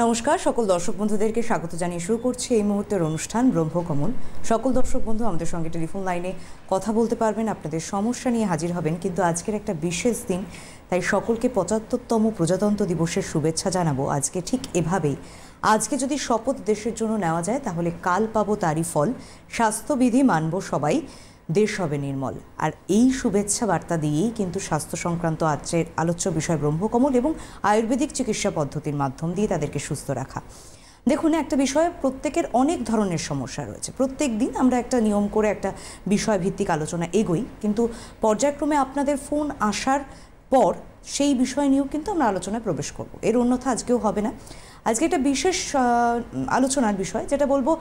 নমস্কার সকল দর্শক বন্ধুদেরকে স্বাগত জানিয়ে শুরু করছি এই মুহূর্তের অনুষ্ঠান ব্রহ্মকমল। সকল দর্শক বন্ধু আমাদের সঙ্গে টেলিফোন লাইনে কথা বলতে পারবেন, আপনাদের সমস্যা নিয়ে হাজির হবেন। কিন্তু আজকের একটা বিশেষ দিন, তাই সকলকে ৭৫তম প্রজাতন্ত্র দিবসের শুভেচ্ছা জানাবো। আজকে ঠিক এভাবেই আজকে যদি শপথ দেশের জন্য নেওয়া যায় তাহলে কাল পাবো তারই ফল, স্বাস্থ্যবিধি মানব সবাই, দেশ হবে নির্মল। আর এই শুভেচ্ছা বার্তা দিয়েই কিন্তু স্বাস্থ্য সংক্রান্ত আজকের আলোচ্য বিষয় ব্রহ্মকমল এবং আয়ুর্বেদিক চিকিৎসা পদ্ধতির মাধ্যম দিয়ে তাদেরকে সুস্থ রাখা। দেখুন, একটা বিষয়ে প্রত্যেকের অনেক ধরনের সমস্যা রয়েছে। প্রত্যেক দিন আমরা একটা নিয়ম করে একটা বিষয় ভিত্তিক আলোচনা এগোই, কিন্তু পর্যায়ক্রমে আপনাদের ফোন আসার পর সেই বিষয় নিয়েও কিন্তু আমরা আলোচনায় প্রবেশ করব। এর অন্যথা আজকেও হবে না। আজকে একটা বিশেষ আলোচনার বিষয়, যেটা বলবো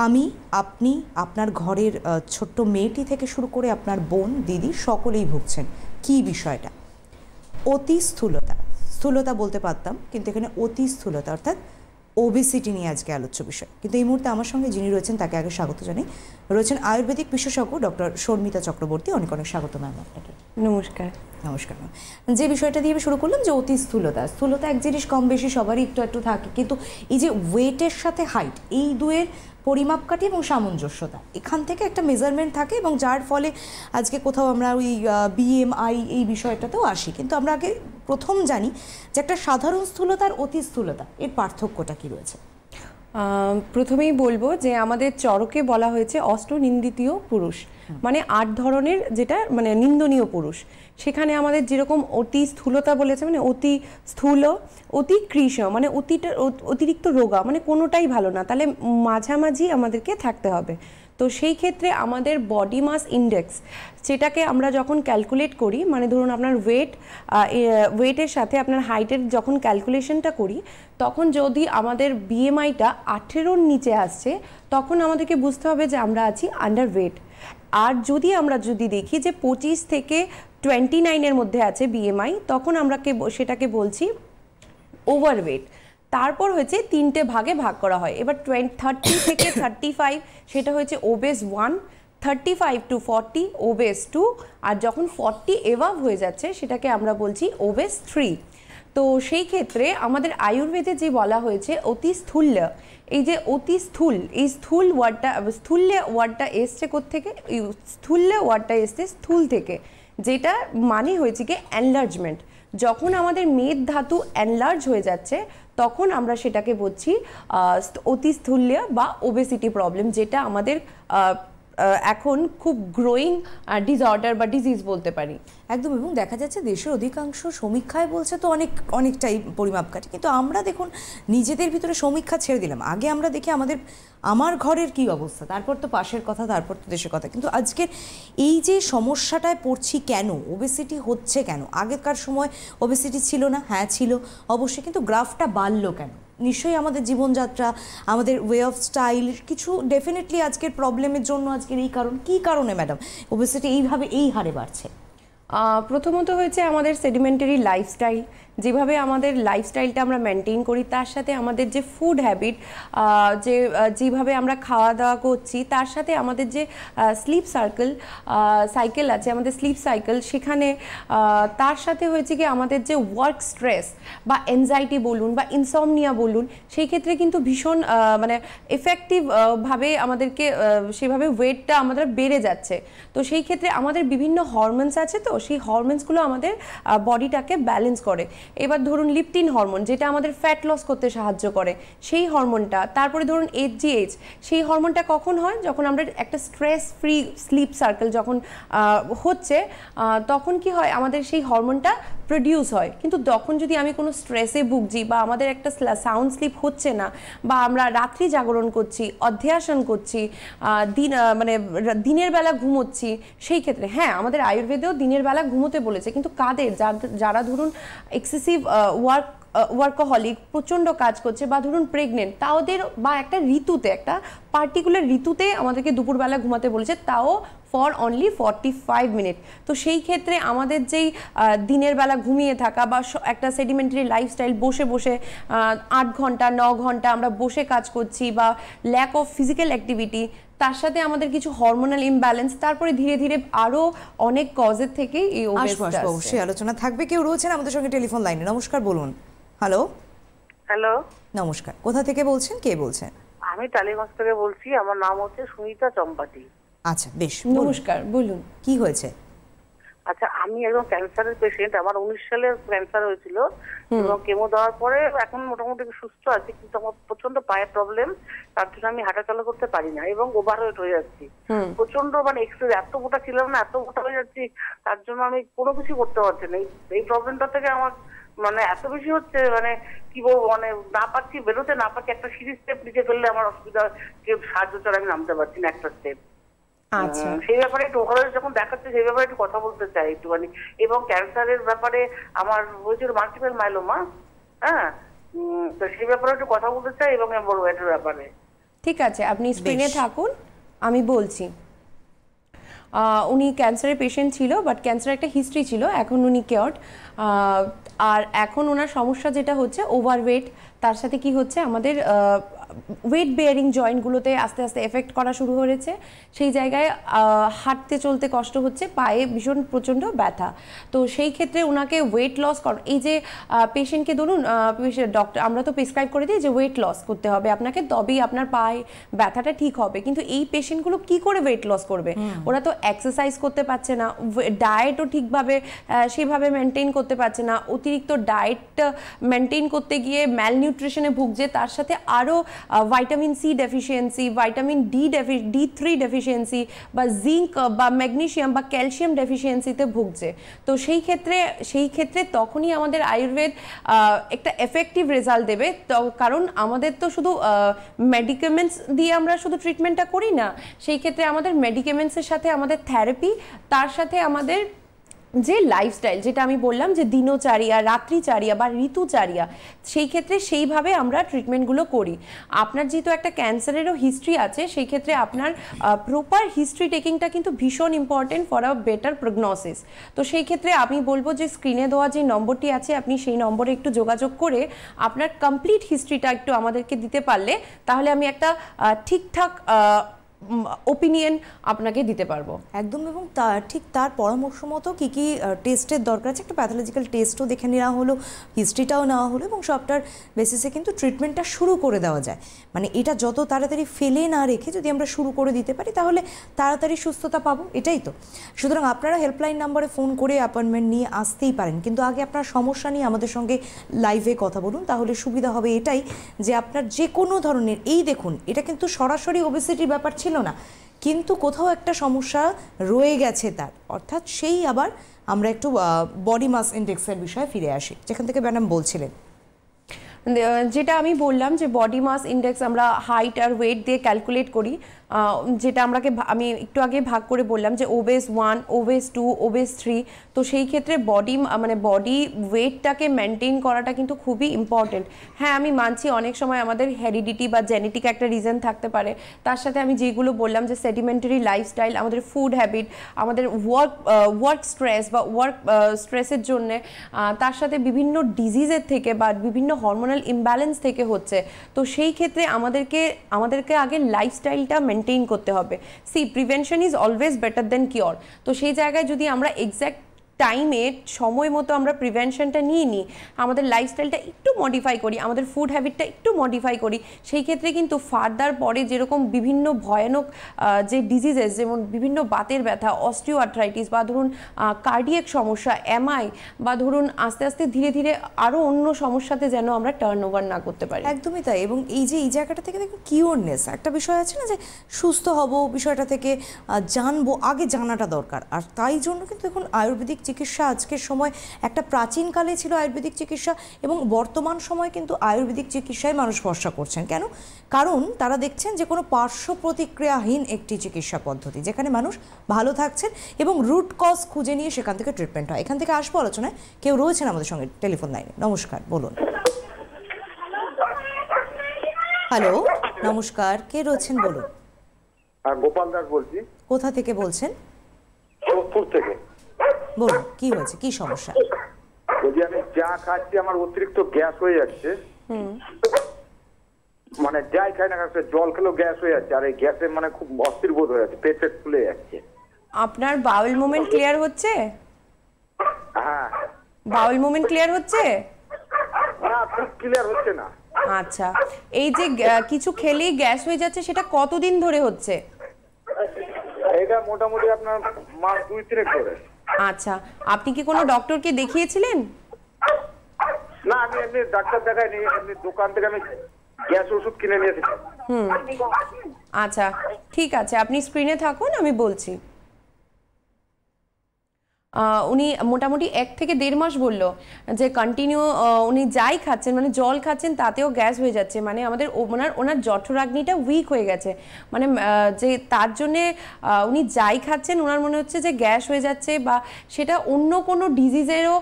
আমি, আপনি, আপনার ঘরের ছোট্ট মেয়েটি থেকে শুরু করে আপনার বোন, দিদি সকলেই ভুগছেন। কী বিষয়টা? অতি স্থূলতা। স্থূলতা বলতে পারতাম, কিন্তু এখানে অতি স্থূলতা অর্থাৎ ওবেসিটি নিয়ে আজকে আলোচ্য বিষয়। কিন্তু এই মুহূর্তে আমার সঙ্গে যিনি রয়েছেন তাকে আগে স্বাগত জানাই। রয়েছেন আয়ুর্বেদিক বিশেষজ্ঞ ডক্টর শর্মিতা চক্রবর্তী। অনেক অনেক স্বাগত ম্যাম আপনাকে। নমস্কার। নমস্কার ম্যাম। যে বিষয়টা দিয়ে শুরু করলাম, যে অতি স্থূলতা। স্থূলতা এক জিনিস কম বেশি সবারই একটু একটু থাকে, কিন্তু এই যে ওয়েটের সাথে হাইট, এই দুয়ের পরিমাপকাঠি এবং সামঞ্জস্যতা, এখান থেকে একটা মেজারমেন্ট থাকে, এবং যার ফলে আজকে কোথাও আমরা ওই BMI এই বিষয়টাতেও আসি। কিন্তু আমরা আগে প্রথম জানি যে একটা সাধারণ স্থূলতা আর অতি স্থূলতা, এর পার্থক্যটা কি রয়েছে? প্রথমেই বলবো যে আমাদের চরকে বলা হয়েছে অষ্টনিন্দিতীয় পুরুষ, মানে ৮ ধরনের, যেটা মানে নিন্দনীয় পুরুষ। সেখানে আমাদের যেরকম অতি স্থূলতা বলেছে, মানে অতি স্থূল, অতি কৃশ মানে অতিরিক্ত রোগা, মানে কোনোটাই ভালো না, তাহলে মাঝামাঝি আমাদেরকে থাকতে হবে। তো সেই ক্ষেত্রে আমাদের বডি মাস ইন্ডেক্স, সেটাকে আমরা যখন ক্যালকুলেট করি, মানে ধরুন আপনার ওয়েটের সাথে আপনার হাইটের যখন ক্যালকুলেশনটা করি, তখন যদি আমাদের BMIটা 18-র নিচে আসছে, তখন আমাদেরকে বুঝতে হবে যে আমরা আছি আন্ডার ওয়েট। আর আমরা যদি দেখি যে 25 থেকে 29-এর মধ্যে আছে BMI, তখন আমরা সেটাকে বলছি ওভারওয়েট। তারপর হয়েছে 3টে ভাগে ভাগ করা হয়। এবার 30 থেকে 35 সেটা হয়েছে ওবেস 1, 35 to 40 ওবেস 2, আর যখন 40 এভাব হয়ে যাচ্ছে সেটাকে আমরা বলছি ওবেস 3। তো সেই ক্ষেত্রে আমাদের আয়ুর্বেদে যে বলা হয়েছে অতি স্থূল্য, এই যে অতি স্থূল, এই স্থূল্য ওয়ার্ডটা এসছে কোত্থেকে? স্থূল্য ওয়ার্ডটা এসছে স্থূল থেকে, যেটা মানে হয়েছে কি এনলার্জমেন্ট। যখন আমাদের মেদ ধাতু এনলার্জ হয়ে যাচ্ছে, তখন আমরা সেটাকে বলছি অতি স্থূল্য বা ওবেসিটি প্রবলেম, যেটা আমাদের এখন খুব গ্রোয়িং ডিসঅর্ডার বা ডিজিজ বলতে পারি। একদম। এবং দেখা যাচ্ছে দেশের অধিকাংশ সমীক্ষায় বলছে তো অনেকটাই পরিমাপকাঠি, কিন্তু আমরা দেখুন নিজেদের ভিতরে সমীক্ষা ছেড়ে দিলাম। আগে আমরা দেখি আমার ঘরের কি অবস্থা, তারপর তো পাশের কথা, তারপর তো দেশের কথা। কিন্তু আজকের এই যে সমস্যাটায় পড়ছি, কেন ওবেসিটি হচ্ছে, কেন? আগেকার সময় ওবেসিটি ছিল না? হ্যাঁ ছিল অবশ্যই, কিন্তু গ্রাফটা বাড়লো কেন? নিশ্চয়ই আমাদের জীবনযাত্রা, আমাদের ওয়ে অফ স্টাইল, কিছু ডেফিনেটলি আজকের প্রবলেমের জন্য আজকের এই কারণ। কী কারণে ম্যাডাম ওবেসিটি এইভাবে এই হারে বাড়ছে? প্রথমত হয়েছে আমাদের সেডিমেন্টারি লাইফস্টাইল। যেভাবে আমাদের লাইফস্টাইলটা আমরা মেনটেন করি, তার সাথে আমাদের যে ফুড হ্যাবিট, যেভাবে আমরা খাওয়া দাওয়া করছি, তার সাথে আমাদের যে স্লিপ সাইকেল আছে, আমাদের স্লিপ সাইকেল, সেখানে তার সাথে হয়েছে কি আমাদের যে ওয়ার্ক স্ট্রেস বা এনজাইটি বলুন বা ইনসমনিয়া বলুন, সেই ক্ষেত্রে কিন্তু ভীষণ মানে এফেক্টিভ ভাবে আমাদেরকে সেভাবে ওয়েটটা আমাদের বেড়ে যাচ্ছে। তো সেই ক্ষেত্রে আমাদের বিভিন্ন হরমোনস আছে, তো সেই হরমোনসগুলো আমাদের বডিটাকে ব্যালেন্স করে। এবার ধরুন লিপটিন হরমোন, যেটা আমাদের ফ্যাট লস করতে সাহায্য করে, সেই হরমোনটা। তারপরে ধরুন HGH, সেই হরমোনটা কখন হয়? যখন আমরা একটা স্ট্রেস ফ্রি স্লিপ সার্কেল যখন হচ্ছে, তখন কি হয়, আমাদের সেই হরমোনটা প্রডিউস হয়। কিন্তু তখন যদি আমি কোনো স্ট্রেসে ভুগছি, বা আমাদের একটা সাউন্ড স্লিপ হচ্ছে না, বা আমরা রাত্রি জাগরণ করছি, অধ্যাসন করছি, মানে দিনের বেলা ঘুমোচ্ছি, সেই ক্ষেত্রে হ্যাঁ, আমাদের আয়ুর্বেদেও দিনের বেলা ঘুমোতে বলেছে, কিন্তু কাদের? যারা ধরুন এক্সেসিভ ওয়ার্কহলিক, প্রচণ্ড কাজ করছে, বা ধরুন প্রেগনেন্ট, তাদের বা একটা ঋতুতে, একটা পার্টিকুলার ঋতুতে আমাদেরকে দুপুরবেলা ঘুমাতে বলেছে, তাও ফর অনলি 45 মিনিট। তো সেই ক্ষেত্রে আমাদের যেই দিনের বেলা ঘুমিয়ে থাকা বা একটা সেডিমেন্টারি লাইফস্টাইল, বসে বসে 8 ঘন্টা 9 ঘন্টা আমরা বসে কাজ করছি, বা ল্যাক অফ ফিজিক্যাল অ্যাক্টিভিটি, তার সাথে আমাদের কিছু হরমোনাল ইমব্যালেন্স, তারপরে ধীরে ধীরে আরো অনেক কজের থেকে এই ওবেসিটি অবশ্যই আলোচনা থাকবে। কেউ রয়েছেন আমাদের সঙ্গে টেলিফোন লাইনে। নমস্কার, বলুন। হ্যালো। হ্যালো, নমস্কার, কোথা থেকে বলছেন, কে বলছেন? আমি টালিগঞ্জ থেকে বলছি। আমার নাম হচ্ছে সুনিতা চম্পাটি। আচ্ছা, বেশ, নমস্কার, বলুন কি হয়েছে? আচ্ছা, আমি একজন ক্যান্সারের পেশেন্ট। আমার 19 সালে ক্যান্সার হয়েছিল এবং কেমো দেওয়ার পরে এখন মোটামুটি সুস্থ আছি, কিন্তু আমার প্রচন্ড পায়ের প্রবলেম। তার জন্য আমি হাঁটাচলা করতে পারি না এবং ওভারওয়েট হয়ে যাচ্ছি প্রচন্ড। মানে এক্সেস, এত মোটা ছিলাম না, এত মোটা হয়ে যাচ্ছি। তার জন্য আমি কোনো কিছু করতে পারছি না। এই প্রবলেমটা থেকে আমার মানে এত বেশি হচ্ছে, মানে কি বলবো, মানে না পাচ্ছি, বেরোতে না পাচ্ছি। একটা সিঁড়ি স্টেপ নিচে ফেললে আমার অসুবিধা, কেউ সাহায্য ছাড়া আমি নামতে পারছি না একটা স্টেপ। আচ্ছা সেই ব্যাপারে একটু ওভারঅল যখন দেখাচ্ছে, সেই ব্যাপারে একটু কথা বলতে চাই একটুখানি। এবং ক্যান্সারের ব্যাপারে আমার হয়েছিল মাল্টিপল মাইলোমা। হ্যাঁ, তো সেই ব্যাপারে একটু কথা বলতে চাই এবং বড় এটার ব্যাপারে। ঠিক আছে, আপনি স্ক্রিনে থাকুন, আমি বলছি। উনি ক্যান্সারের পেশেন্ট ছিল, বাট ক্যান্সারের একটা হিস্ট্রি ছিল, এখন উনি কিওর্ড। আর এখন ওনার সমস্যা যেটা হচ্ছে ওভারওয়েট, তার সাথে কি হচ্ছে আমাদের ওয়েট বেয়ারিং জয়েন্টগুলোতে আস্তে আস্তে এফেক্ট করা শুরু হয়েছে। সেই জায়গায় হাঁটতে চলতে কষ্ট হচ্ছে, পায়ে ভীষণ প্রচণ্ড ব্যথা। তো সেই ক্ষেত্রে ওনাকে ওয়েট লস কর, এই যে পেশেন্টকে ধরুন ডক্টর আমরা তো প্রেসক্রাইব করে দিই যে ওয়েট লস করতে হবে আপনাকে, তবেই আপনার পায়ে ব্যথাটা ঠিক হবে। কিন্তু এই পেশেন্টগুলো কি করে ওয়েট লস করবে? ওরা তো এক্সারসাইজ করতে পারছে না, ডায়েটও ঠিকভাবে সেভাবে মেনটেন করতে পারছে না, অতিরিক্ত ডায়েট মেনটেন করতে গিয়ে ম্যালনিউট্রিশনে ভুগছে, তার সাথে আরও vitamin C deficiency, vitamin D3 deficiency, বা জিঙ্ক বা ম্যাগনেসিয়াম বা ক্যালসিয়াম ডেফিসিয়েন্সিতে ভুগছে। তো সেই ক্ষেত্রে তখনই আমাদের আয়ুর্বেদ একটা এফেক্টিভ রেজাল্ট দেবে। তো কারণ আমাদের তো শুধু মেডিকেমেন্টস দিয়ে আমরা শুধু ট্রিটমেন্টটা করি না, সেই ক্ষেত্রে আমাদের মেডিকেমেন্টসের সাথে আমাদের থেরাপি, তার সাথে আমাদের যে লাইফস্টাইল, যেটা আমি বললাম যে দিনচারিয়া, রাত্রিচারিয়া বা ঋতুচারিয়া, সেই ক্ষেত্রে সেইভাবে আমরা ট্রিটমেন্টগুলো করি। আপনার যেহেতু একটা ক্যান্সারেরও হিস্ট্রি আছে, সেই ক্ষেত্রে আপনার প্রপার হিস্ট্রি টেকিংটা কিন্তু ভীষণ important for a better prognosis. তো সেই ক্ষেত্রে আমি বলবো যে স্ক্রিনে দেওয়া যে নম্বরটি আছে, আপনি সেই নম্বরে একটু যোগাযোগ করে আপনার কমপ্লিট হিস্ট্রিটা একটু আমাদেরকে দিতে পারলে, তাহলে আমি একটা ঠিকঠাক ওপিনিয়ন আপনাকে দিতে পারবো। একদম, এবং ঠিক তার পরামর্শ মতো কী কী টেস্টের দরকার আছে, একটা প্যাথোলজিক্যাল টেস্টও দেখে নেওয়া হলো, হিস্ট্রিটাও নেওয়া হলো, এবং সবটার বেসিসে কিন্তু ট্রিটমেন্টটা শুরু করে দেওয়া যায়। মানে এটা যত তাড়াতাড়ি ফেলে না রেখে যদি আমরা শুরু করে দিতে পারি, তাহলে তাড়াতাড়ি সুস্থতা পাবো, এটাই তো। সুতরাং আপনারা হেল্পলাইন নাম্বারে ফোন করে অ্যাপয়েন্টমেন্ট নিয়ে আসতেই পারেন, কিন্তু আগে আপনার সমস্যা নিয়ে আমাদের সঙ্গে লাইভে কথা বলুন, তাহলে সুবিধা হবে এটাই যে আপনার যে কোনো ধরনের, এই দেখুন এটা কিন্তু সরাসরি ওবেসিটির ব্যাপার ছিল না, কিন্তু কোথাও একটা সমস্যা রয়ে গেছে তার, অর্থাৎ সেই আবার আমরা একটু বডি মাস ইন্ডেক্সের বিষয়ে ফিরে আসি, যেখান থেকে ম্যাডাম বলছিলেন। যেটা আমি বললাম যে বডি মাস ইন্ডেক্স আমরা হাইট আর ওয়েট দিয়ে ক্যালকুলেট করি, যেটা আমি একটু আগে ভাগ করে বললাম যে ওবেস 1, ওবেস 2, ওবেস 3। তো সেই ক্ষেত্রে বডি ওয়েটটাকে মেনটেন করাটা কিন্তু খুবই ইম্পর্টেন্ট। হ্যাঁ, আমি মানছি অনেক সময় আমাদের হেরিডিটি বা জেনেটিক একটা রিজন থাকতে পারে, তার সাথে আমি যেগুলো বললাম যে সেডিমেন্টারি লাইফস্টাইল, আমাদের ফুড হ্যাবিট, আমাদের ওয়ার্ক স্ট্রেস বা ওয়ার্ক স্ট্রেসের জন্যে, তার সাথে বিভিন্ন ডিজিজের থেকে বা বিভিন্ন হরমোনাল ইমব্যালেন্স থেকে হচ্ছে। তো সেই ক্ষেত্রে আমাদেরকে আগে লাইফস্টাইলটা মেনটেন করতে হবে। Prevention is always better then cure. তো সেই জায়গায় যদি আমরা এক্স্যাক্ট টাইমে সময় মতো আমরা প্রিভেনশনটা নিয়ে নিই, আমাদের লাইফস্টাইলটা একটু মডিফাই করি, আমাদের ফুড হ্যাবিটটা একটু মডিফাই করি, সেই ক্ষেত্রে কিন্তু ফার্দার পরে যেরকম বিভিন্ন ভয়ানক যে ডিজিজেস, যেমন বিভিন্ন বাতের ব্যথা, অস্টিও আর্থ্রাইটিস, বা ধরুন কার্ডিয়াক সমস্যা, এমআই, বা ধরুন আস্তে আস্তে ধীরে ধীরে আরও অন্য সমস্যাতে যেন আমরা টার্ন ওভার না করতে পারি। একদমই তাই। এবং এই জায়গাটা থেকে দেখুন কিওরনেস একটা বিষয় আছে না, যে সুস্থ হব, বিষয়টা থেকে জানবো, আগে জানাটা দরকার। আর তাই জন্য কিন্তু দেখুন আয়ুর্বেদিক চিকিৎসা আজকের সময়, একটা প্রাচীনকালে ছিল আয়ুর্বেদিক চিকিৎসা, এবং বর্তমান সময় কিন্তু আয়ুর্বেদিক চিকিৎসায় মানুষ ভরসা করছেন। কেন? কারণ তারা দেখছেন যে কোনো পার্শ্ব প্রতিক্রিয়াহীন একটি চিকিৎসা পদ্ধতি, যেখানে মানুষ ভালো থাকছেন এবং রুট কজ খুঁজে নিয়ে সেখান থেকে ট্রিটমেন্ট হয়। এখান থেকে আসবো আলোচনায়, কেউ রয়েছেন আমাদের সঙ্গে টেলিফোন লাইনে। নমস্কার, বলুন। হ্যালো, নমস্কার, কে রয়েছেন বলুন। গোপাল দাস বলছি। কোথা থেকে বলছেন? সোদপুর থেকে। বলুন, কি হয়েছে, কি সমস্যা? বলছি আমি যা খাচ্ছি আমার অতিরিক্ত গ্যাস হয়ে যাচ্ছে, মানে যাই খাই না খাচ্ছে, জল খেলেও গ্যাস হয়ে যাচ্ছে, আর এই গ্যাসে মানে খুব অস্থির বোধ হয়ে যাচ্ছে, পেট ফুলে যাচ্ছে। আপনার বাউল মুভমেন্ট ক্লিয়ার হচ্ছে? হ্যাঁ, বাউল মুভমেন্ট ক্লিয়ার হচ্ছে? না খুব ক্লিয়ার হচ্ছে না। আচ্ছা, এই যে কিছু খেলেই গ্যাস হয়ে যাচ্ছে, সেটা কতদিন ধরে হচ্ছে? এটা মোটামুটি আপনার মাস 2-3 ধরে। আচ্ছা, আপনি কি কোনো ডক্টরকে দেখিয়েছিলেন? না, আমি এমনি ডাক্তার দেখাইনি, এমনি দোকান থেকে আমি গ্যাস ওষুধ কিনে নিয়ে এসেছি। আচ্ছা, ঠিক আছে, আপনি স্ক্রিনে থাকুন, আমি বলছি। উনি মোটামুটি 1 থেকে 1.5 মাস বললো যে কন্টিনিউ উনি যাই খাচ্ছেন, মানে জল খাচ্ছেন, তাতেও গ্যাস হয়ে যাচ্ছে। মানে আমাদের ওনার জঠরাগ্নিটা উইক হয়ে গেছে, মানে যে তার জন্যে উনি যাই খাচ্ছেন ওনার মনে হচ্ছে যে গ্যাস হয়ে যাচ্ছে, বা সেটা অন্য কোনো ডিজিজেরও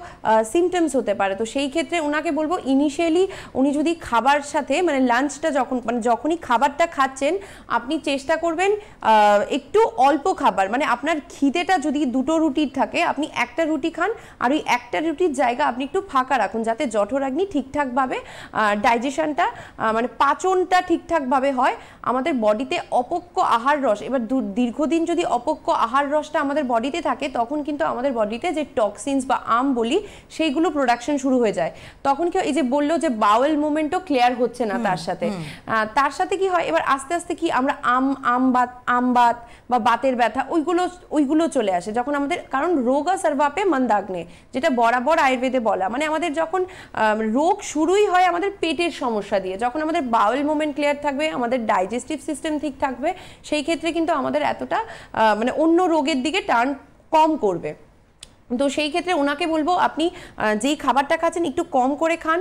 সিমটমস হতে পারে। তো সেই ক্ষেত্রে ওনাকে বলবো, ইনিশিয়ালি উনি যদি খাবার সাথে, মানে লাঞ্চটা যখনই খাবারটা খাচ্ছেন, আপনি চেষ্টা করবেন একটু অল্প খাবার, মানে আপনার খিদেটা যদি 2টো রুটির থাকে, আপনি একটা রুটি খান, আর ওই একটা রুটির জায়গা আপনি একটু ফাঁকা রাখুন, যাতে জঠরাগ্নি ঠিকঠাকভাবে ডাইজেশনটা, মানে পাচনটা ঠিকঠাকভাবে হয়। আমাদের বডিতে অপক্য আহার রস, এবার দীর্ঘদিন যদি অপক্য আহার রসটা আমাদের বডিতে থাকে, তখন কিন্তু আমাদের বডিতে যে টক্সিনস বা বলি, সেইগুলো প্রোডাকশন শুরু হয়ে যায়। তখন কি, এই যে বললো যে বাউল মুভমেন্টও ক্লিয়ার হচ্ছে না, তার সাথে কি হয়, এবার আস্তে আস্তে কি আমরা আমবাত বা বাতের ব্যথা ওইগুলো চলে আসে যখন আমাদের, কারণ রোগ সর্বাপে মন্দাগ্নে, যেটা বরাবর আয়ুর্বেদে বলা, মানে আমাদের যখন রোগ শুরুই হয় আমাদের পেটের সমস্যা দিয়ে। যখন আমাদের বাউল মুভমেন্ট ক্লিয়ার থাকবে, আমাদের ডাইজেস্টিভ সিস্টেম ঠিক থাকবে, সেই ক্ষেত্রে কিন্তু আমাদের এতটা মানে অন্য রোগের দিকে টার্ন কম করবে। তো সেই ক্ষেত্রে ওনাকে বলবো, আপনি যেই খাবারটা খাচ্ছেন একটু কম করে খান,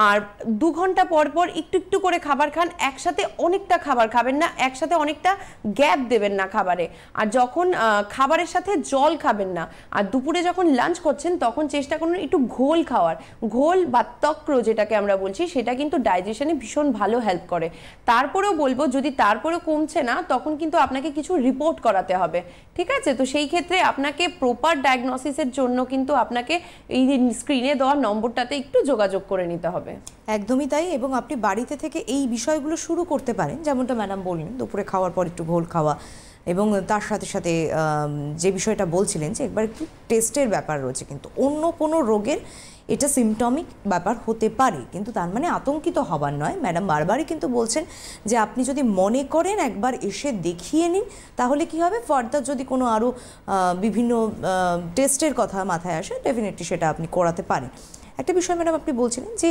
আর 2 ঘন্টা পর পর একটু একটু করে খাবার খান। একসাথে অনেকটা খাবার খাবেন না, একসাথে অনেকটা গ্যাপ দেবেন না খাবারে। আর যখন খাবারের সাথে জল খাবেন না, আর দুপুরে যখন লাঞ্চ করছেন তখন চেষ্টা করুন একটু ঘোল খাওয়ার। ঘোল বা তক্র যেটাকে আমরা বলছি, সেটা কিন্তু ডাইজেশনে ভীষণ ভালো হেল্প করে। তারপরেও বলবো, যদি তারপরেও কমছে না, তখন কিন্তু আপনাকে কিছু রিপোর্ট করাতে হবে, ঠিক আছে? তো সেই ক্ষেত্রে আপনাকে প্রপার ডায়াগনোসিসের জন্য কিন্তু আপনাকে এই স্ক্রিনে দেওয়া নম্বরটাতে একটু যোগাযোগ করে নিতে হবে। একদমই তাই, এবং আপনি বাড়িতে থেকে এই বিষয়গুলো শুরু করতে পারেন, যেমনটা ম্যাডাম বললেন, দুপুরে খাওয়ার পর একটু ঘোল খাওয়া, এবং তার সাথে সাথে যে বিষয়টা বলছিলেন যে একবার একটু টেস্টের ব্যাপার রয়েছে, কিন্তু অন্য কোনো রোগের এটা সিমটমিক ব্যাপার হতে পারে, কিন্তু তার মানে আতঙ্কিত হবার নয়। ম্যাডাম বারবারই কিন্তু বলছেন যে আপনি যদি মনে করেন একবার এসে দেখিয়ে নিন, তাহলে কি হবে, ফার্দার যদি কোনো আরও বিভিন্ন টেস্টের কথা মাথায় আসে, ডেফিনেটলি সেটা আপনি করাতে পারেন। একটা বিষয় ম্যাডাম আপনি বলছিলেন যে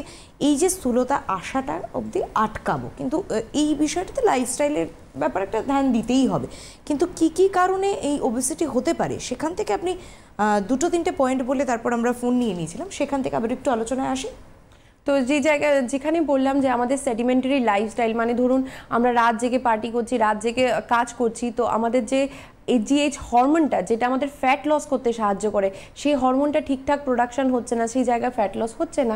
এই যে স্থূলতা আসাটা অবধি আটকাবো, কিন্তু এই বিষয়টাতে লাইফস্টাইলের ব্যাপার একটা ধ্যান দিতেই হবে, কিন্তু কি কি কারণে এই ওবেসিটি হতে পারে, সেখান থেকে আপনি 2-3টে পয়েন্ট বলে তারপর আমরা ফোন নিয়ে নিয়েছিলাম, সেখান থেকে আবার একটু আলোচনায় আসি। তো যেখানে বললাম যে আমাদের সেডিমেন্টারি লাইফস্টাইল, মানে ধরুন আমরা রাত জেগে পার্টি করছি, রাত জেগে কাজ করছি, তো আমাদের যে AGH হরমোনটা, যেটা আমাদের ফ্যাট লস করতে সাহায্য করে, সেই হরমোনটা ঠিকঠাক প্রোডাকশন হচ্ছে না, সেই জায়গায় ফ্যাট লস হচ্ছে না।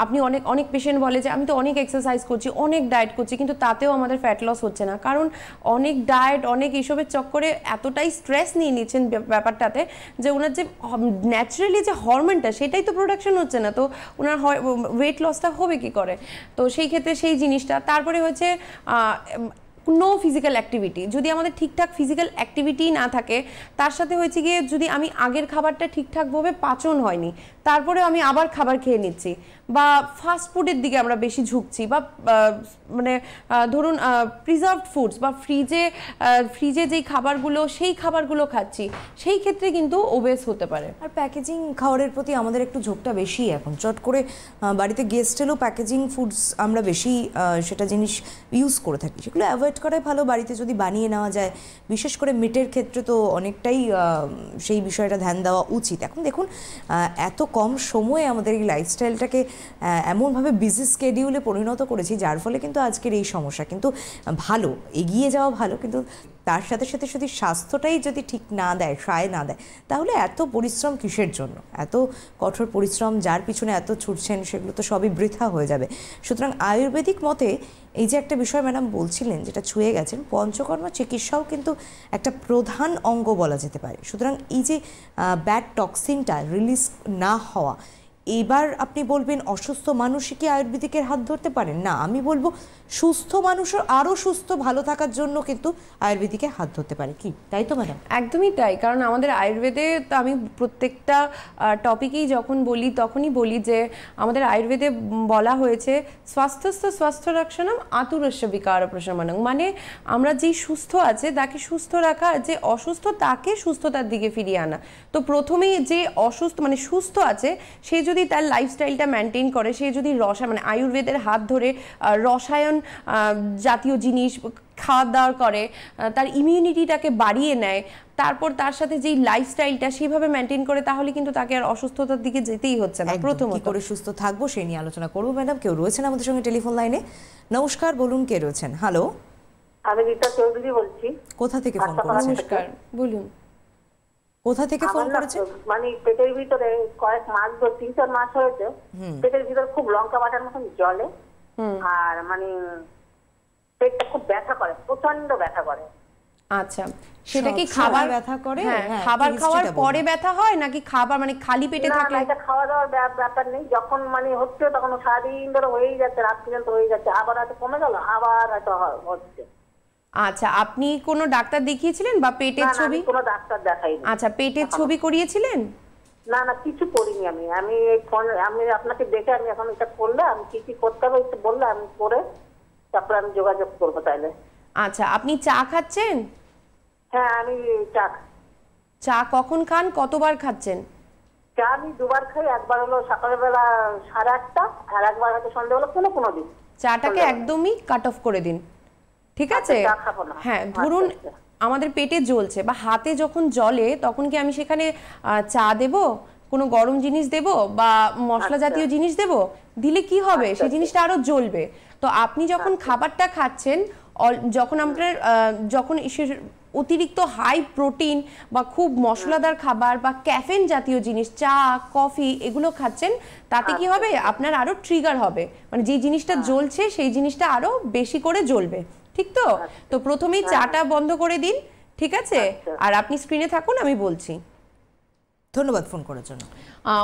আপনি অনেক পেশেন্ট বলে যে আমি তো অনেক এক্সারসাইজ করছি, অনেক ডায়েট করছি, কিন্তু তাতেও আমাদের ফ্যাট লস হচ্ছে না, কারণ অনেক ডায়েট, অনেক এইসবের চক্করে এতটাই স্ট্রেস নিয়ে নিচ্ছেন ব্যাপারটাতে, যে ওনার যে ন্যাচারালি যে হরমোনটা, সেটাই তো প্রোডাকশন হচ্ছে না, তো ওনার ওয়েট লসটা হবে কি করে? তো সেই ক্ষেত্রে সেই জিনিসটা। তারপরে হচ্ছে নো ফিজিক্যাল অ্যাক্টিভিটি, যদি আমাদের ঠিকঠাক ফিজিক্যাল অ্যাক্টিভিটি না থাকে, তার সাথে হয়েছে গিয়ে যদি আমি আগের খাবারটা ঠিকঠাকভাবে পাচন হয়নি, তারপরে আমি আবার খাবার খেয়ে নিচ্ছি, বা ফাস্ট ফুডের দিকে আমরা বেশি ঝুঁকছি, বা মানে ধরুন প্রিজার্ভড ফুডস বা ফ্রিজে যেই খাবারগুলো, সেই খাবারগুলো খাচ্ছি, সেই ক্ষেত্রে কিন্তু ওবেস হতে পারে। আর প্যাকেজিং খাবারের প্রতি আমাদের একটু ঝোঁকটা বেশি এখন, চট করে বাড়িতে গেস্ট এলেও প্যাকেজিং ফুডস আমরা বেশি সেটা জিনিস ইউজ করে থাকি, সেগুলো অ্যাভয়েড করাই ভালো। বাড়িতে যদি বানিয়ে নেওয়া যায়, বিশেষ করে মিটের ক্ষেত্রে তো অনেকটাই সেই বিষয়টা ধ্যান দেওয়া উচিত। এখন দেখুন, এত কম সময়ে আমাদের এই লাইফস্টাইলটাকে এমনভাবে বিজি স্কেডিউলে পরিণত করেছি, যার ফলে কিন্তু আজকের এই সমস্যা। কিন্তু ভালো, এগিয়ে যাওয়া ভালো, কিন্তু তার সাথে সাথে যদি স্বাস্থ্যটাই যদি ঠিক না দেয়, সায় না দেয়, তাহলে এত পরিশ্রম কিসের জন্য? এত কঠোর পরিশ্রম যার পিছনে এত ছুটছেন, সেগুলো তো সবই বৃথা হয়ে যাবে। সুতরাং আয়ুর্বেদিক মতে এই যে একটা বিষয় ম্যাডাম বলছিলেন, যেটা ছুঁয়ে গেছেন, পঞ্চকর্ম চিকিৎসাও কিন্তু একটা প্রধান অঙ্গ বলা যেতে পারে। সুতরাং এই যে ব্যাড টক্সিনটা রিলিজ না হওয়া, এবার আপনি বলবেন অসুস্থ মানুষই কি আয়ুর্বেদিকের হাত ধরতে পারেন? না, আমি বলবো সুস্থ মানুষও আরও সুস্থ ভালো থাকার জন্য কিন্তু আয়ুর্বেদিকে হাত ধরতে পারে। কি তাই তো ম্যাডাম? একদমই তাই, কারণ আমাদের আয়ুর্বেদে তো আমি প্রত্যেকটা টপিকেই যখন বলি তখনই বলি যে আমাদের আয়ুর্বেদে বলা হয়েছে স্বাস্থ্যস্থ স্বাস্থ্য রক্ষণম আতুরস্য বিকার প্রশমনম, মানে আমরা যেই সুস্থ আছে তাকে সুস্থ রাখা, যে অসুস্থ তাকে সুস্থতার দিকে ফিরিয়ে আনা। তো প্রথমেই যে অসুস্থ মানে সুস্থ আছে সে যদি তার লাইফস্টাইলটা মেনটেন করে, সে যদি মানে আয়ুর্বেদের হাত ধরে রসায়ন জাতীয় জিনিস খাওয়া দাওয়া করে, তার ইমিউনিটিটাকে বাড়িয়ে নেয়, তারপর তার সাথে যেই লাইফস্টাইলটা সেভাবে মেনটেন করে, তাহলে কিন্তু তাকে আর অসুস্থতার দিকে যেতেই হচ্ছে না। প্রথমত কি করে সুস্থ থাকবো সেই নিয়ে আলোচনা করবো। ম্যাডাম কেউ রয়েছেন আমাদের সঙ্গে টেলিফোন লাইনে। নমস্কার, বলুন কে রয়েছেন? হ্যালো, আমি রীতা চৌধুরী বলছি। কোথা থেকে ফোন করেছেন? নমস্কার, বলুন। কোথা থেকে ফোন করেছেন? মানে পেটের ভিতরে কয়েক মাস 3-4 মাস হয়েছে, পেটের ভিতরে খুব লঙ্কা বাটার মতন জ্বলে, আর মানে পেটটা খুব ব্যথা করে, প্রচন্ড ব্যথা করে। আচ্ছা, সেটা কি খাবার ব্যথা করে? হ্যাঁ, খাবার খাওয়ার পরে ব্যথা হয় নাকি খাবার মানে খালি পেটে থাকলে? না, এটা খাওয়া দাওয়ার ব্যাপার নেই, যখন মানে হচ্ছে তখন সারাদিন ধরে হয়েই যাচ্ছে, রাত পর্যন্ত হয়ে যাচ্ছে, আবার হয়তো কমে গেল, আবার হয়তো হচ্ছে। আচ্ছা, আপনি কোনো ডাক্তার দেখিয়েছিলেন বা পেটের ছবি? কোনো ডাক্তার দেখাইনি। আচ্ছা, পেটের ছবি করিয়েছিলেন? না না, কিছু করিনি আমি ফোন, আমি আপনাকে দেখে আমি এখন এটা করলে আমি কি কি করতে হবে একটু বললে আমি করে তারপর আমি যোগাযোগ করবো তাইলে। আচ্ছা, আপনি চা খাচ্ছেন? হ্যাঁ, আমি চা কখন খান, কতবার খাচ্ছেন? চা আমি 2বার খাই, একবার হলো সকালবেলা 8:30 আর একবার হয়তো সন্ধ্যাবেলা কোনো দিন। চাটাকে একদমই কাট অফ করে দিন, ঠিক আছে? হ্যাঁ, ধরুন আমাদের পেটে জ্বলছে বা হাতে যখন জ্বলে তখন কি আমি সেখানে চা দেব, কোনো গরম জিনিস দেব বা মশলা জাতীয় জিনিস দেব? দিলে কি হবে, সেই জিনিসটা আরো জ্বলবে। তো আপনি যখন খাবারটা খাচ্ছেন, যখন আপনার যখন অতিরিক্ত হাই প্রোটিন বা খুব মশলাদার খাবার বা ক্যাফেন জাতীয় জিনিস, চা কফি এগুলো খাচ্ছেন, তাতে কি হবে, আপনার আরো ট্রিগার হবে, মানে যে জিনিসটা জ্বলছে সেই জিনিসটা আরো বেশি করে জ্বলবে, ঠিক তো? তো প্রথমেই চাটা বন্ধ করে দিন, ঠিক আছে? আর আপনি স্ক্রিনে থাকুন, আমি বলছি। ধন্যবাদ ফোন করার জন্য।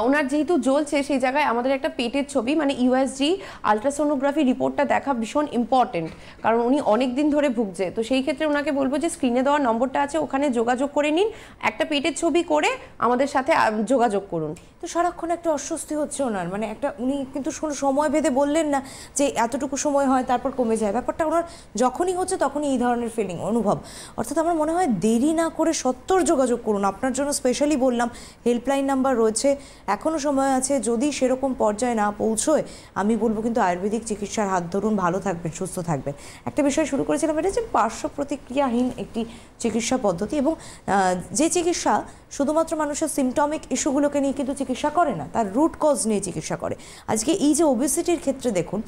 ওনার যেহেতু জ্বলছে সেই জায়গায় আমাদের একটা পেটের ছবি মানে ইউএসজি আলট্রাসোনোগ্রাফি রিপোর্টটা দেখা ভীষণ ইম্পর্টেন্ট, কারণ উনি অনেক দিন ধরে ভুগছে। তো সেই ক্ষেত্রে ওনাকে বলবো যে স্ক্রিনে দেওয়া নম্বরটা আছে, ওখানে যোগাযোগ করে নিন, একটা পেটের ছবি করে আমাদের সাথে যোগাযোগ করুন। তো সারাক্ষণ একটা অস্বস্তি হচ্ছে ওনার, মানে একটা উনি কিন্তু সময় ভেদে বললেন না যে এতটুকু সময় হয় তারপর কমে যায়, ব্যাপারটা ওনার যখনই হচ্ছে তখনই এই ধরনের ফিলিং অনুভব। অর্থাৎ আমার মনে হয় দেরি না করে সত্বর যোগাযোগ করুন। আপনার জন্য স্পেশালি বললাম, হেল্পলাইন নাম্বার রয়েছে, এখনও সময় আছে। যদি সেরকম পর্যায়ে না পৌঁছয় আমি বলবো কিন্তু আয়ুর্বেদিক চিকিৎসার হাত ধরুন, ভালো থাকবেন, সুস্থ থাকবেন। একটা বিষয় শুরু করেছিলাম, এটা যে পার্শ্ব প্রতিক্রিয়াহীন একটি চিকিৎসা পদ্ধতি, এবং যে চিকিৎসা শুধুমাত্র মানুষের সিমটমিক ইস্যুগুলোকে নিয়ে কিন্তু চিকিৎসা করে না, তার রুট কজ নিয়ে চিকিৎসা করে। আজকে এই যে ওবেসিটির ক্ষেত্রে দেখুন,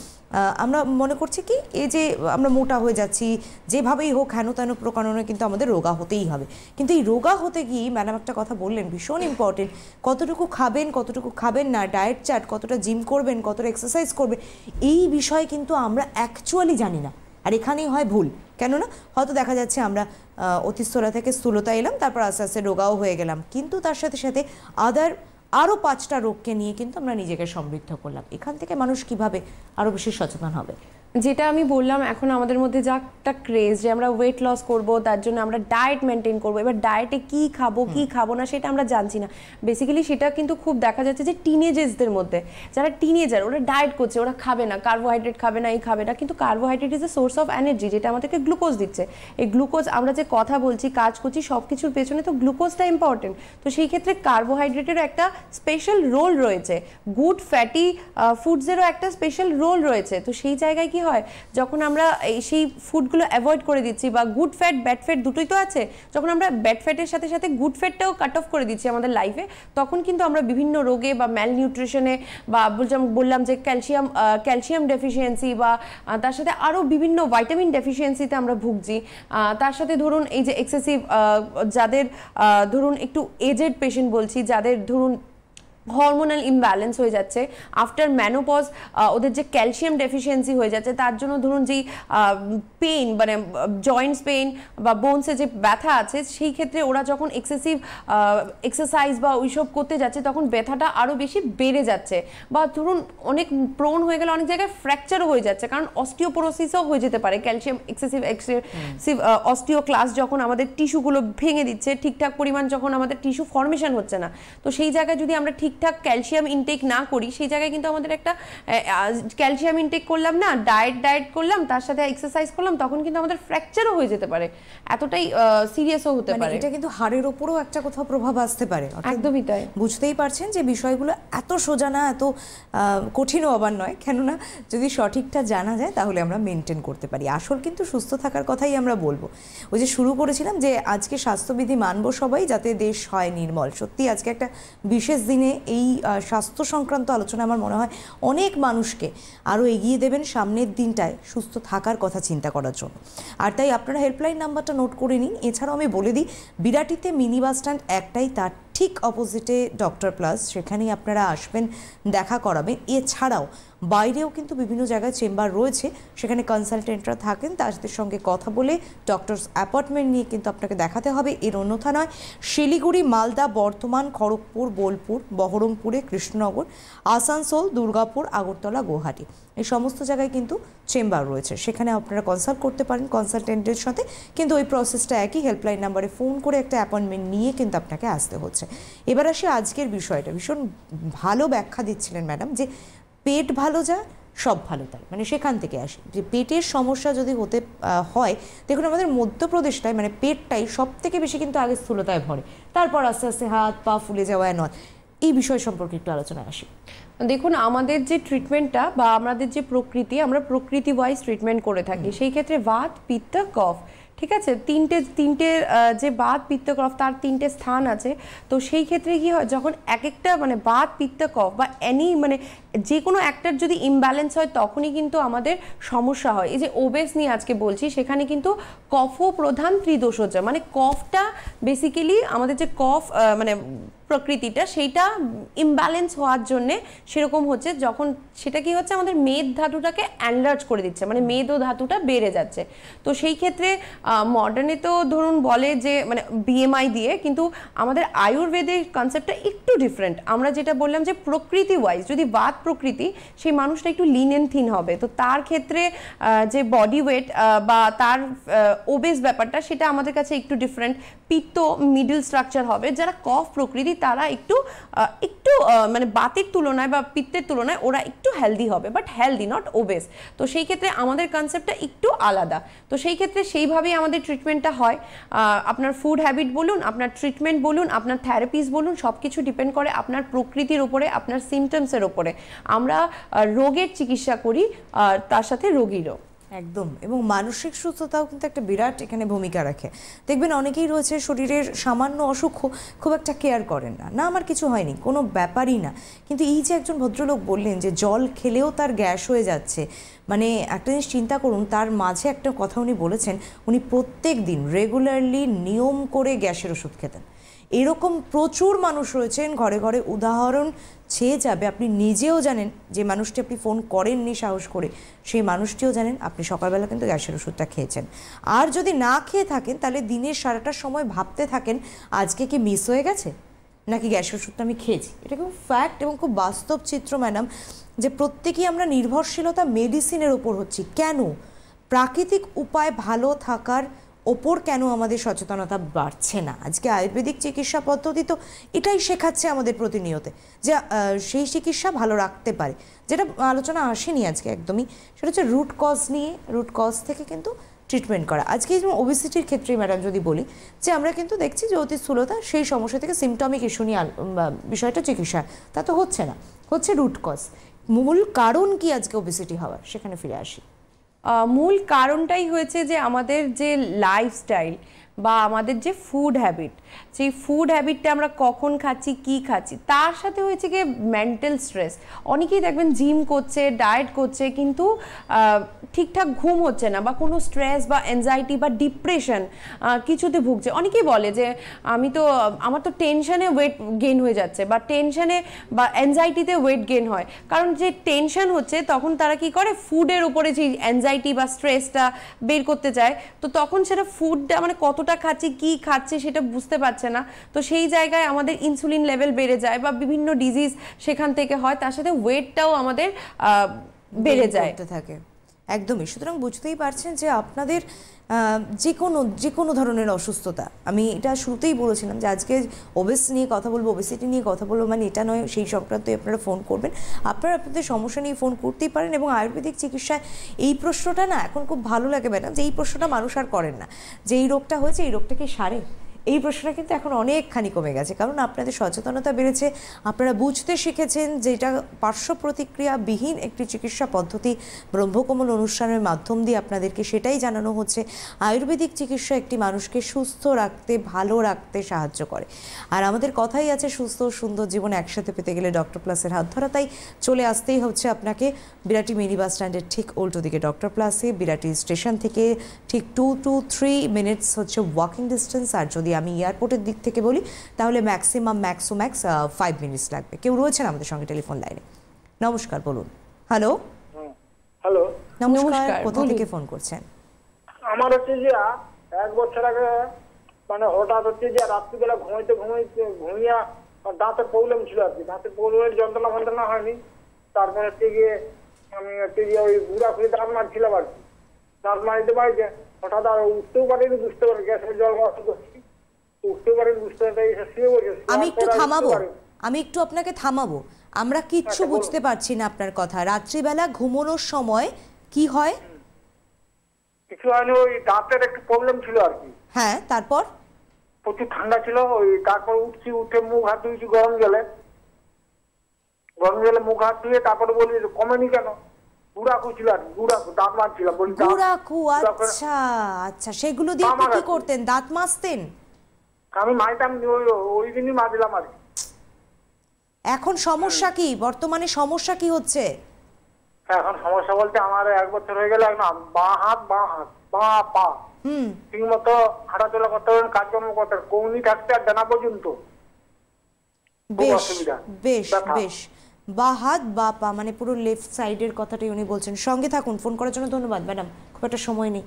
আমরা মনে করছি কি এই যে আমরা মোটা হয়ে যাচ্ছি, যেভাবেই হোক হেন তেন প্রকারণে কিন্তু আমাদের রোগা হতেই হবে। কিন্তু এই রোগা হতে গিয়ে ম্যাডাম একটা কথা বললেন ভীষণ ইম্পর্টেন্ট, কতটুকু খাবেন কতটুকু খাবেন না, ডায়েট চার্ট, কতটা জিম করবেন, কতটা এক্সারসাইজ করবেন, এই বিষয়ে কিন্তু আমরা অ্যাকচুয়ালি জানি না। আর এখানেই হয় ভুল, কেননা হয়তো দেখা যাচ্ছে আমরা অতিস্থলা থেকে স্থূলতা এলাম, তারপর আস্তে আস্তে রোগাও হয়ে গেলাম, কিন্তু তার সাথে সাথে আরও 5টা রোগকে নিয়ে কিন্তু আমরা নিজেকে সমৃদ্ধ করলাম। এখান থেকে মানুষ কিভাবে আরও বেশি সচেতন হবে? যেটা আমি বললাম, এখন আমাদের মধ্যে যা একটা ক্রেজ যে আমরা ওয়েট লস করব, তার জন্য আমরা ডায়েট মেনটেন করব। এবার ডায়েটে কি খাবো না সেটা আমরা জানছি না। বেসিক্যালি সেটা কিন্তু খুব দেখা যাচ্ছে যে টিনেজার্সদের মধ্যে, যারা টিনেজার ওরা ডায়েট করছে, ওরা খাবে না, কার্বোহাইড্রেট খাবে না, এই খাবে না, কিন্তু carbohydrate is a source of energy, যেটা আমাদেরকে গ্লুকোজ দিচ্ছে। এই গ্লুকোজ আমরা যে কথা বলছি, কাজ করছি, সব কিছুর পেছনে তো গ্লুকোজটা ইম্পর্টেন্ট। তো সেই ক্ষেত্রে কার্বোহাইড্রেটেরও একটা স্পেশাল রোল রয়েছে, গুড ফ্যাটি ফুডসেরও একটা স্পেশাল রোল রয়েছে। তো সেই জায়গায় কি হয়, যখন আমরা সেই ফুডগুলো অ্যাভয়েড করে দিচ্ছি, বা গুড ফ্যাট ব্যাড ফ্যাট দুটোই তো আছে, যখন আমরা ব্যাড ফ্যাটের সাথে সাথে গুড ফ্যাটটাও কাট অফ করে দিচ্ছি আমাদের লাইফে, তখন কিন্তু আমরা বিভিন্ন রোগে বা ম্যাল নিউট্রিশনে বা বললাম যে ক্যালসিয়াম ডেফিসিয়েন্সি বা তার সাথে আরও বিভিন্ন ভাইটামিন ডেফিসিয়েন্সিতে আমরা ভুগছি। তার সাথে ধরুন এই যে এক্সেসিভ, যাদের ধরুন একটু এজেড পেশেন্ট বলছি, যাদের ধরুন হরমোনাল ইমব্যালেন্স হয়ে যাচ্ছে, আফটার ম্যানোপজ ওদের যে ক্যালসিয়াম ডেফিসিয়েন্সি হয়ে যাচ্ছে, তার জন্য ধরুন যেই পেইন মানে জয়েন্টস পেইন বা বোনসে যে ব্যথা আছে, সেই ক্ষেত্রে ওরা যখন এক্সেসিভ এক্সারসাইজ বা ওইসব করতে যাচ্ছে তখন ব্যথাটা আরও বেশি বেড়ে যাচ্ছে, বা ধরুন অনেক প্রোন হয়ে গেলে অনেক জায়গায় ফ্র্যাকচারও হয়ে যাচ্ছে, কারণ অস্টিওপোরোসিসও হয়ে যেতে পারে। ক্যালসিয়াম এক্সেসিভ অস্টিওক্লাস যখন আমাদের টিস্যুগুলো ভেঙে দিচ্ছে, ঠিকঠাক পরিমাণ যখন আমাদের টিস্যু ফর্মেশন হচ্ছে না, তো সেই জায়গায় যদি আমরা ঠিকঠাক ক্যালসিয়াম ইনটেক না করি, সেই জায়গায় কিন্তু আমাদের একটা ক্যালসিয়াম ইনটেক করলাম না, ডায়েট করলাম, তার সাথে এক্সারসাইজ করলাম, তখন কিন্তু আমাদের ফ্র্যাকচারও হয়ে যেতে পারে, এতটাই সিরিয়াসও হতে পারে। এটা কিন্তু হাড়ের ওপরও একটা কোথাও প্রভাব আসতে পারে। একদমই তাই। বুঝতেই পারছেন যে বিষয়গুলো এত সোজা না, এত কঠিনও আবার নয়, কেননা যদি সঠিকটা জানা যায় তাহলে আমরা মেনটেন করতে পারি। আসল কিন্তু সুস্থ থাকার কথাই আমরা বলবো। ওই যে শুরু করেছিলাম যে আজকে স্বাস্থ্যবিধি মানবো সবাই, যাতে দেশ হয় নির্মল। সত্যি আজকে একটা বিশেষ দিনে এই স্বাস্থ্য সংক্রান্ত আলোচনা আমার মনে হয় অনেক মানুষকে আরও এগিয়ে দেবেন সামনের দিনটায় সুস্থ থাকার কথা চিন্তা করার জন্য। আর তাই আপনারা হেল্পলাইন নাম্বারটা নোট করে নিন। এছাড়াও আমি বলে দিই, বিরাটিতে মিনি বাস স্ট্যান্ড একটাই, তার ঠিক অপোজিটে ডক্টর প্লাস, সেখানেই আপনারা আসবেন, দেখা করাবেন। এছাড়াও বাইরেও কিন্তু বিভিন্ন জায়গায় চেম্বার রয়েছে, সেখানে কনসালটেন্টরা থাকেন, তাদের সঙ্গে কথা বলে ডক্টরস অ্যাপয়েন্টমেন্ট নিয়ে কিন্তু আপনাকে দেখাতে হবে। এর অন্যথা নয়, শিলিগুড়ি, মালদা, বর্ধমান, খড়গপুর, বোলপুর, বহরমপুরে, কৃষ্ণনগর, আসানসোল, দুর্গাপুর, আগরতলা, গুয়াহাটি, এই সমস্ত জায়গায় কিন্তু চেম্বার রয়েছে, সেখানে আপনারা কনসাল্ট করতে পারেন কনসালটেন্টের সাথে। কিন্তু ওই প্রসেসটা একই, হেল্পলাইন নাম্বারে ফোন করে একটা অ্যাপয়েন্টমেন্ট নিয়ে কিন্তু আপনাকে আসতে হচ্ছে। এবার আসি আজকের বিষয়টা, ভীষণ ভালো ব্যাখ্যা দিচ্ছিলেন ম্যাডাম, যে পেট ভালো যা সব ভালো তাই, মানে সেখান থেকে আসি যে পেটের সমস্যা যদি হতে হয়, দেখুন আমাদের মধ্যপ্রদেশটায় মানে পেটটাই সব থেকে বেশি কিন্তু আগে স্থূলতায় ভরে, তারপর আস্তে আস্তে হাত পা ফুলে যাওয়া নয়। এই বিষয় সম্পর্কে একটু আলোচনায় আসি। দেখুন, আমাদের যে ট্রিটমেন্টটা বা আমাদের যে প্রকৃতি, আমরা প্রকৃতি ওয়াইজ ট্রিটমেন্ট করে থাকি। সেই ক্ষেত্রে বাত, পিত্ত, কফ, ঠিক আছে, তিনটে যে বাত, পিত্ত, কফ, তার তিনটে স্থান আছে। তো সেই ক্ষেত্রে কি হয়, যখন এক একটা মানে বাত, পিত্ত, কফ বা মানে যে কোনো একটার যদি ইমব্যালেন্স হয়, তখনই কিন্তু আমাদের সমস্যা হয়। এই যে ওবেস নিয়ে আজকে বলছি, সেখানে কিন্তু কফ প্রধান ত্রিদোষজ্জা, মানে কফটা বেসিক্যালি আমাদের যে কফ মানে প্রকৃতিটা, সেইটা ইমব্যালেন্স হওয়ার জন্যে সেরকম হচ্ছে। যখন সেটা কি হচ্ছে, আমাদের মেদ ধাতুটাকে অ্যানলার্জ করে দিচ্ছে, মানে মেদ ও ধাতুটা বেড়ে যাচ্ছে। তো সেই ক্ষেত্রে মডার্নে তো ধরুন বলে যে মানে বিএমআই দিয়ে, কিন্তু আমাদের আয়ুর্বেদের কনসেপ্টটা একটু ডিফারেন্ট। আমরা যেটা বললাম যে প্রকৃতি ওয়াইজ, যদি বাত প্রকৃতি, সেই মানুষটা একটু লিন অ্যান্ড থিন হবে, তো তার ক্ষেত্রে যে বডি ওয়েট বা তার ওবেস ব্যাপারটা, সেটা আমাদের কাছে একটু ডিফারেন্ট। পিত্ত মিডল স্ট্রাকচার হবে, যারা কফ প্রকৃতি তারা একটু মানে বাতের তুলনায় বা পিত্তের তুলনায় ওরা একটু হেলদি হবে, বাট হেলদি নট ওবেস। তো সেই ক্ষেত্রে আমাদের কনসেপ্টটা একটু আলাদা। তো সেই ক্ষেত্রে সেইভাবেই আমাদের ট্রিটমেন্টটা হয়। আপনার ফুড হ্যাবিট বলুন, আপনার ট্রিটমেন্ট বলুন, আপনার থেরাপিস বলুন, সব কিছু ডিপেন্ড করে আপনার প্রকৃতির ওপরে, আপনার সিমটমসের ওপরে। আমরা রোগের চিকিৎসা করি, তার সাথে রোগীরও। একদম। এবং মানসিক সুস্থতাও কিন্তু একটা বিরাট এখানে ভূমিকা রাখে। দেখবেন অনেকেই রয়েছে শরীরের সামান্য অসুখ খুব একটা কেয়ার করেন না, আমার কিছু হয়নি, কোনো ব্যাপারই না। কিন্তু এই যে একজন ভদ্রলোক বললেন যে জল খেলেও তার গ্যাস হয়ে যাচ্ছে, মানে একটা জিনিস চিন্তা করুন, তার মাঝে একটা কথা উনি বলেছেন, উনি প্রত্যেক দিন রেগুলারলি নিয়ম করে গ্যাসের ওষুধ খেতেন। এরকম প্রচুর মানুষ রয়েছেন, ঘরে ঘরে উদাহরণ ছেয়ে যাবে। আপনি নিজেও জানেন, যে মানুষটি আপনি ফোন করেননি সাহস করে, সেই মানুষটিও জানেন আপনি সকালবেলা কিন্তু গ্যাসের ওষুধটা খেয়েছেন। আর যদি না খেয়ে থাকেন, তাহলে দিনের সারাটা সময় ভাবতে থাকেন আজকে কি মিস হয়ে গেছে, নাকি গ্যাসের ওষুধটা আমি খেয়েছি। এটা খুব ফ্যাক্ট এবং খুব বাস্তব চিত্র ম্যাডাম, যে প্রত্যেকেই আমরা নির্ভরশীলতা মেডিসিনের ওপর হচ্ছি। কেন? প্রাকৃতিক উপায় ভালো থাকার ওপর কেন আমাদের সচেতনতা বাড়ছে না? আজকে আয়ুর্বেদিক চিকিৎসা পদ্ধতি তো এটাই শেখাচ্ছে আমাদের প্রতিনিয়ত, যে সেই চিকিৎসা ভালো রাখতে পারে। যেটা আলোচনা আসেনি আজকে একদমই, সেটা হচ্ছে রুট কজ নিয়ে, রুট কজ থেকে কিন্তু ট্রিটমেন্ট করা। আজকে যেমন ওবেসিটির ক্ষেত্রে ম্যাডাম যদি বলি, যে আমরা কিন্তু দেখছি যে অতি স্থূলতা, সেই সমস্যা থেকে সিমটমিক ইস্যু নিয়ে বিষয়টা চিকিৎসা, তা তো হচ্ছে না, হচ্ছে রুট কজ। মূল কারণ কি আজকে ওবেসিটি হওয়ার, সেখানে ফিরে আসি। মূল কারণটাই হয়েছে যে আমাদের যে লাইফস্টাইল, বা আমাদের যে ফুড হ্যাবিট, সেই ফুড হ্যাবিটটা আমরা কখন খাচ্ছি, কি খাচ্ছি, তার সাথে হয়েছে কি মেন্টাল স্ট্রেস। অনেকেই দেখবেন জিম করছে, ডায়েট করছে, কিন্তু ঠিকঠাক ঘুম হচ্ছে না, বা কোনো স্ট্রেস বা অ্যাংজাইটি বা ডিপ্রেশন কিছুতে ভুগছে। অনেকেই বলে যে আমার তো টেনশনে ওয়েট গেইন হয়ে যাচ্ছে, বা টেনশনে বা অ্যাংজাইটিতে ওয়েট গেইন হয়। কারণ যে টেনশন হচ্ছে তখন তারা কি করে, ফুডের উপরে যে অ্যাংজাইটি বা স্ট্রেসটা বের করতে চায়, তো তখন সেটা ফুডটা মানে কতটা খাচ্ছে, কি খাচ্ছে সেটা বুঝতে পারছে না। তো সেই জায়গায় আমাদের ইনসুলিন লেভেল বেড়ে যায়, বা বিভিন্ন ডিজিজ সেখান থেকে হয়, তার সাথে ওয়েটটাও আমাদের বেড়ে যায় থাকে। একদমই। সুতরাং বুঝতেই পারছেন যে আপনাদের যে কোনো ধরনের অসুস্থতা, আমি এটা শুরুতেই বলেছিলাম যে আজকে ওবেসিটি নিয়ে কথা বলবো, মানে এটা নয় সেই সংক্রান্তই আপনারা ফোন করবেন। আপনারা আপনাদের সমস্যা নিয়ে ফোন করতেই পারেন। এবং আয়ুর্বেদিক চিকিৎসায় এই প্রশ্নটা না এখন খুব ভালো লাগে ম্যাডাম, যে এই প্রশ্নটা মানুষ আর করেন না, যে এই রোগটা হয়েছে, এই রোগটা কি সারে। এই প্রশ্নটা কিন্তু এখন অনেকখানি কমে গেছে, কারণ আপনাদের সচেতনতা বেড়েছে, আপনারা বুঝতে শিখেছেন যে এটা পার্শ্ব প্রতিক্রিয়াবিহীন একটি চিকিৎসা পদ্ধতি। ব্রহ্মকমল অনুষ্ঠানের মাধ্যম দিয়ে আপনাদেরকে সেটাই জানানো হচ্ছে, আয়ুর্বেদিক চিকিৎসা একটি মানুষকে সুস্থ রাখতে, ভালো রাখতে সাহায্য করে। আর আমাদের কথাই আছে সুস্থ ও সুন্দর জীবন একসাথে পেতে গেলে ডক্টর প্লাসের হাত ধরা। তাই চলে আসতেই হচ্ছে আপনাকে বিরাটি মিনি বাস স্ট্যান্ডের ঠিক উল্টো দিকে ডক্টর প্লাসে, বিরাটি স্টেশন থেকে ঠিক 2 to 3 মিনিটস হচ্ছে ওয়াকিং ডিস্টেন্স। আর যদি আমি এয়ারপোর্টের দিক থেকে বলি তাহলে ম্যাক্স 5 মিনিটস লাগবে। কেউ রয়েছেন আমাদের সঙ্গে টেলিফোন লাইনে। নমস্কার, বলুন। হ্যালো। হ্যালো, নমস্কার, কোথা থেকে ফোন করছেন? আমার হচ্ছে যে 1 বছর আগে মানে হঠাৎ হচ্ছে যে রাত্রিবেলা ঘুমিয়ে দাঁতের প্রবলেম ছিল আর কি, দাঁতের প্রবলেমের যন্ত্রণা হয়নি। তারপর হচ্ছে গিয়ে আমি হচ্ছে গিয়ে ওই গুঁড়া খুঁড়ি দাঁত মারছিলাম আর কি, দাঁত মারিতে পারিছে হঠাৎ আর উঠতেও পারিনি, বুঝতে পারি গ্যাসের জল খাওয়া করছি, উঠতেও পারিনি, বুঝতে পারি শুয়ে বসে। আমি একটু আপনাকে থামাবো। আমরা কিচ্ছু বুঝতে পারছি না আপনার কথা। রাত্রিবেলা ঘুমানোর সময় কি হয়? কিছু হয়নি, ওই দাঁতের একটু প্রবলেম ছিল আর কি। হ্যাঁ, তারপর? প্রচুর ঠান্ডা ছিল, ওই তারপর উঠে মুখ হাত ধুয়েছি গরম জলে মুখ হাত ধুয়ে তারপরে বলি কমেনি কেন, গুঁড়াকু ছিল আর গুঁড়াকু দাঁত মারছিলাম, বলি গুঁড়াকু। আচ্ছা আচ্ছা, সেগুলো দিয়ে আপনি কি করতেন? দাঁত মাজতেন? আমি মাইতাম, ওই দিনই মাজলাম আর কি। এখন সমস্যা কি? বর্তমানে সমস্যা কি হচ্ছে? এখন সমস্যা বলতে আমার 1 বছর হয়ে গেল একদম বাঁ হাত পা ঠিক মতো হাঁটাচলা করতে পারেন, কাজকর্ম করতে কৌনি থাকতে আর ডানা পর্যন্ত। বেশ বেশ বেশ। বা হাত বা পা মানে পুরো লেফট সাইডের কথাটাই উনি বলছেন। সঙ্গে থাকুন, ফোন করার জন্য ধন্যবাদ ম্যাডাম, খুব একটা সময় নেই।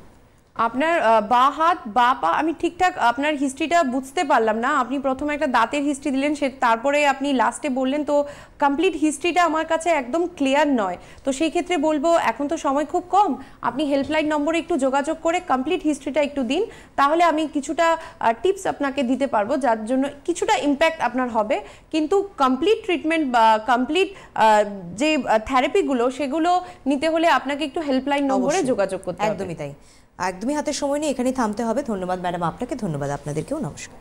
আপনার বা হাত বা পা, আমি ঠিকঠাক আপনার হিস্ট্রিটা বুঝতে পারলাম না। আপনি প্রথমে একটা দাঁতের হিস্ট্রি দিলেন, তারপরে আপনি লাস্টে বললেন, তো কমপ্লিট হিস্ট্রিটা আমার কাছে একদম ক্লিয়ার নয়। তো সেই ক্ষেত্রে বলবো, এখন তো সময় খুব কম, আপনি হেল্পলাইন নম্বরে একটু যোগাযোগ করে কমপ্লিট হিস্ট্রিটা একটু দিন, তাহলে আমি কিছুটা টিপস আপনাকে দিতে পারবো, যার জন্য কিছুটা ইম্প্যাক্ট আপনার হবে। কিন্তু কমপ্লিট ট্রিটমেন্ট বা কমপ্লিট যে থেরাপিগুলো, সেগুলো নিতে হলে আপনাকে একটু হেল্পলাইন নম্বরে যোগাযোগ করতে হবে। একদমই তাই, একদমই হাতে সময় নেই, এখানেই থামতে হবে। ধন্যবাদ ম্যাডাম আপনাকে, ধন্যবাদ আপনাদেরকেও, নমস্কার।